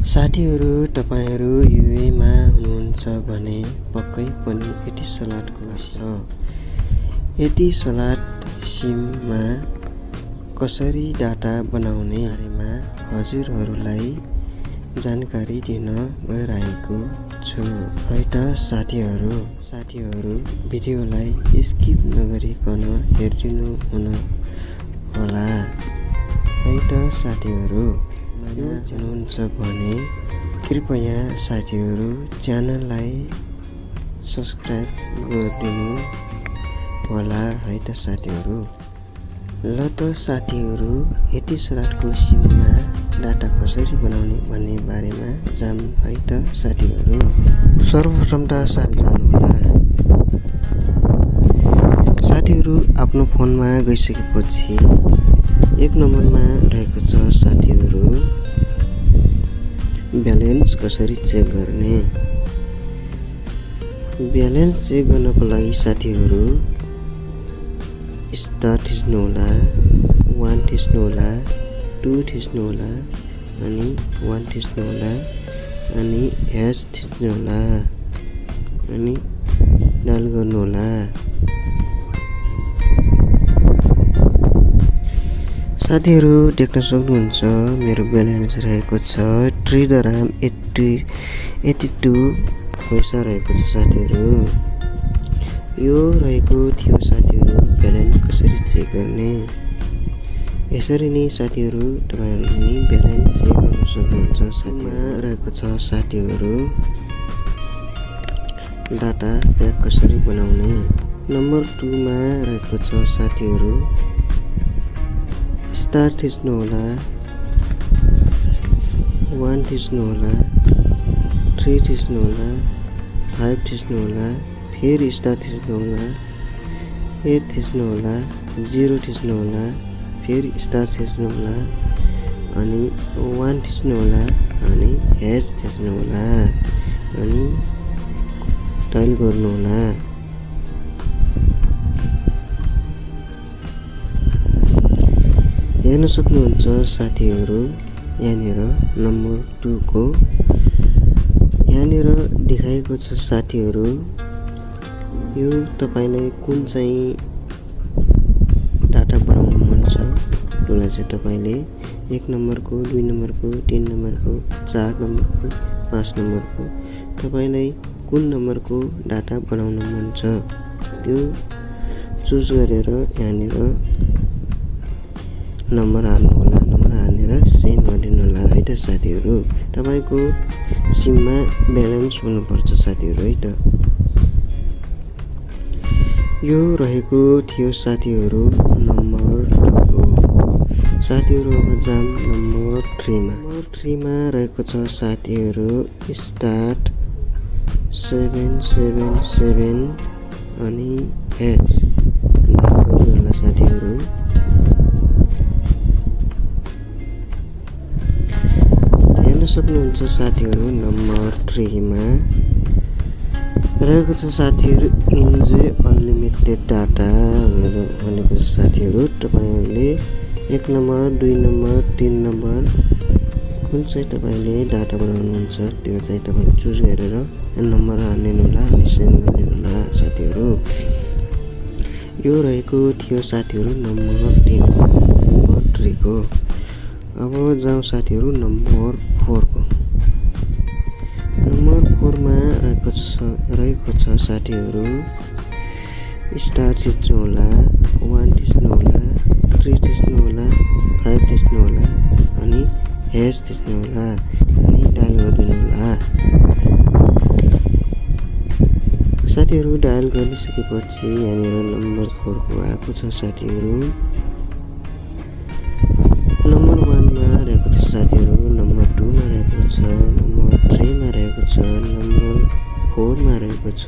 साथीहरू, तपाईहरू युएमा हुनुहुन्छ भने पक्कै पनि एटिसलाटको छ। एटिसलाट सिममा कसरी डाटा बनाउने बारेमा हजुरहरूलाई जानकारी दिन गइरहेको छु। है त साथीहरू भिडियोलाई स्किप नगरिकन हेरिदिनु हुन होला। है त साथीहरू, नयाँ हुनुहुन्छ भने कृपया साथीहरू च्यानललाई सब्स्क्राइब गरिदिनु होला। है त साथीहरू, ल त साथीहरू, एटिसलाटको सिममा डाटा कसरी बनाउने भन्ने बारेमा जाम। है त साथीहरू, सर्वप्रथम त जानुहोला। साथीहरू, आफ्नो फोनमा गइसकेपछि एक नम्बरमा रहेको छ साथीहरू ब्यालेन्स कसरी चेक गर्ने। ब्यालेन्स चेक गर्नको लागि साथीहरू स्टार थिच्नुहोला, 1 थिच्नुहोला, 2 थिच्नुहोला, अनि 1 थिच्नुहोला, अनि ह्यास थिच्नुहोला, अनि डायल गर्नुहोला। साथीहरू, देख्न सक्नुहुन्छ मेरो ब्यालेन्स रहेको छ 3.82 पैसा रहेको छ साथीहरू। यो रहेको थियो साथीहरू ब्यालेन्स कसरी चेक गर्ने। यसरी नै साथीहरू तपाईहरुले नि ब्यालेन्स चेक गर्न सक्नुहुन्छ। साथमा रहेको छ साथीहरू डाटा प्याक कसरी बनाउने। नम्बर 2 मा रहेको छ साथीहरू स्टार थिच्नुहोला, 1 थिच्नुहोला, 3 थिच्नुहोला, 5 थिच्नुहोला, फेरि स्टार थिच्नुहोला, 8 थिच्नुहोला, 0 थिच्नुहोला, फेरि स्टार थिच्नुहोला, अनि 1 थिच्नुहोला, अनि ह्यास थिच्नुहोला, अनि डायल गर्नुहोला। हेर्न सक्नुहुन्छ साथीहरू यहाँनिर नम्बर 2 को यहाँनिर देखाएको छ साथीहरू। यो तपाईलाई कुन चाहिँ डाटा बनाउनु मन छ त्यसलाई चाहिँ तपाईले 1 नम्बरको, 2 नम्बरको, 3 नम्बरको, 4 नम्बरको, 5 नम्बरको तपाईलाई कुन नम्बरको डाटा बनाउनु मन छ त्यो चुज गरेर यहाँनिर नम्बर हाल्नु होला। नम्बर हालेर सेन्ड गरिदिनु होला। है त साथीहरू, तपाईको सिममा ब्यालेन्स हुनुपर्छ साथीहरू। है त यो रहेको थियो साथीहरू नम्बर 2 को। साथीहरू, अब जाम नम्बर 3 मा। नम्बर 3 मा रहेको छ साथीहरू स्टार्ट 777 अनि ह्याच गरिदिनु होला साथीहरू। सक्नुहुन्छ साथीहरू नम्बर 3 मा रहेको छ साथीहरू इन्जोय अनलिमिटेड डाटा भनेको छ साथीहरू। तपाईहरुले 1 नम्बर, 2 नम्बर, 3 नम्बर कुन चाहिँ तपाईले डाटा बनाउनुहुन्छ त्यो चाहिँ तपाईले चुज गरेर नम्बर हाल्नु होला अनि सेन्ड गरिदिनु होला साथीहरू। यो रहेको थियो साथीहरू नम्बर 3 को। अब जाउँ साथीहरू नम्बर 4 को। नम्बर 4 मा रहेको छ साथीहरू स्टार थिच्नुहोला, 1 थिच्नुहोला, 3 थिच्नुहोला, 5 थिच्नुहोला, अनि ह्यास थिच्नुहोला, अनि डायल गरिदिनु होला। साथीहरू, डायल गरिसकेपछि यहाँनिर नम्बर 4 को आएको छ साथीहरू। नम्बर 1 मा रहेको छ साथीहरू, नम्बर 2 मा रहेको छ, नम्बर 3 मा रहेको छ, नम्बर 4 मा रहेको छ,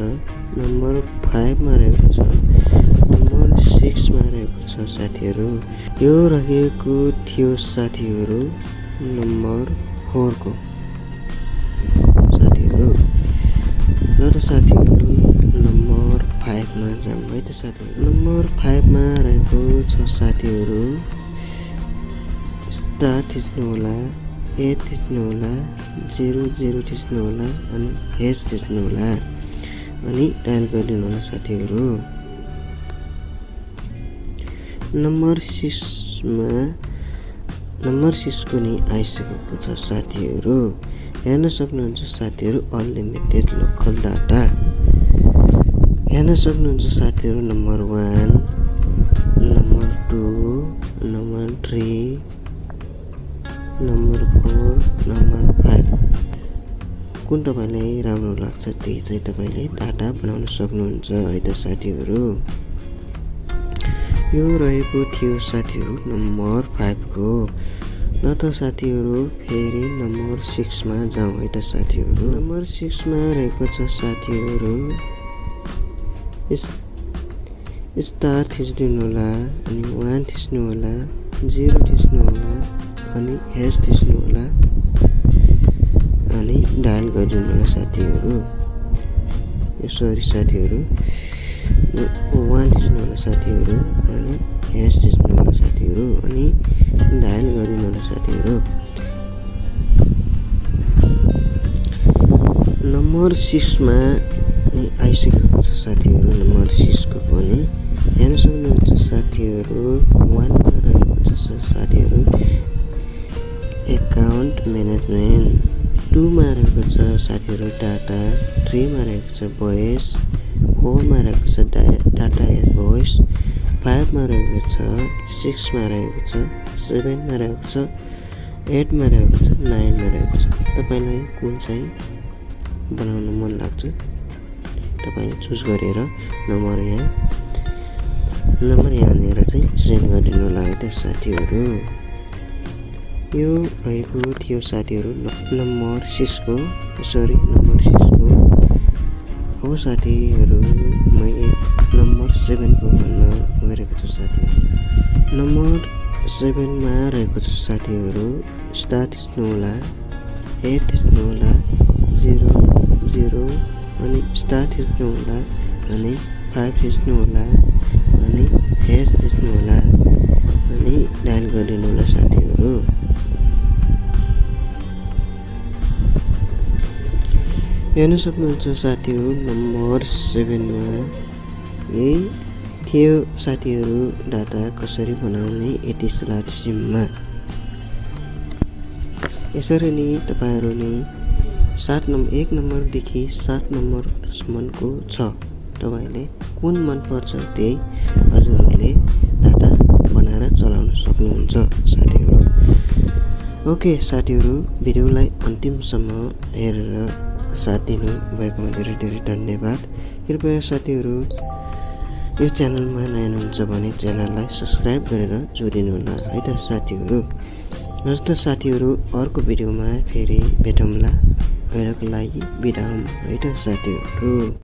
नम्बर 5 मा रहेको छ, नम्बर 6 मा रहेको छ साथीहरू। यो रहेको थियो साथीहरू नम्बर 4 को साथीहरू। ल त साथीहरू नम्बर 5 मा जाम। है त साथीहरू, नम्बर 5 मा रहेको छ साथीहरू स्टार थिच्नुहोला, 8 थिच्नुहोला, 00 थिच्नुहोला अनि हेस थिच्नुहोला अनि डायल गरिदिनु होला साथीहरू। नम्बर 6 को नि आइसकेको छ साथीहरू। हेर्न सक्नुहुन्छ साथीहरू अनलिमिटेड लोकल डाटा। हेर्न सक्नुहुन्छ साथीहरू number 1, number 2, number 3, number 4, number 5 कुन तपाईलाई राम्रो लाग्छ त्यही चाहिँ तपाईले डाटा बनाउन सक्नुहुन्छ है त साथीहरू। यो रहेको थियो साथीहरू नम्बर 5 को। न त साथीहरू फेरि नम्बर 6 मा जाउँ है त साथीहरू। नम्बर 6 मा रहेको छ साथीहरू स्टार थिच्दिनु होला अनि 1 थिच्नु होला, 0 थिच्नु होला अनि हेस थिच्नु होला अनि डायल गरिदिनु होला साथीहरू। यो सरी साथीहरू 1 थिच्नु होला साथीहरू अनि हेस थिच्नु होला साथीहरू अनि डायल गरिदिनु होला साथीहरू। नम्बर 6 मा नि आइसकेको छ साथीहरू। नम्बर 6 को पनि हेर्न सक्नुहुन्छ साथीहरू 1 मा रहेको छ साथीहरू एकाउन्ट म्यानेजमेन्ट, 2 मा रहेको छ साथीहरू डाटा, 3 मा रहेको छ भोइस, 4 मा रहेको छ डाटा एज भोइस, 5 मा रहेको छ, 6 मा रहेको छ, 7 मा रहेको छ, 8 मा रहेको छ, 9 मा रहेको छ। तपाईलाई कुन चाहिँ बनाउन मन लाग्छ तपाईले चुज गरेर नम्बर यहाँनिर चाहिँ सेन्ड गरिदिनु होला है त साथीहरू। यो रहेको थियो साथीहरू नम्बर 6 को। हो साथीहरू मैले नम्बर 7 को भन्न गएको छु साथीहरू। नम्बर 7 मा रहेको छ साथीहरू स्टार थिच्नु होला, 8 थिच्नु होला, 0 अनि स्टार थिच्नु होला अनि 5 थिच्नु होला अनि हेस थिच्नु होला अनि डायल गरिदिनु होला साथीहरू। हेर्न सक्नुहुन्छ साथीहरू नम्बर 7 मा यही थियो साथीहरू डाटा कसरी बनाउने एटिसलाट सिममा। यसरी नै तपाईहरुले 1 नम्बरदेखि 7 नम्बरसम्मको छ तपाईले कुन मन पर्छ त्यही हजुरहरूले डाटा बनाएर चलाउन सक्नुहुन्छ साथीहरू। ओके साथीहरू भिडियोलाई अन्तिमसम्म हेरेर साथ दिनु भएकोमा धेरै धेरै धन्यवाद। कृपया साथीहरू यो च्यानलमा नयाँ हुनुहुन्छ भने च्यानललाई सब्स्क्राइब गरेर जोडिनु होला है त साथीहरू। हस्त साथीहरू अर्को भिडियोमा फेरि भेटौँला। अहिलेको लागि बिदा हुँ है त साथीहरू।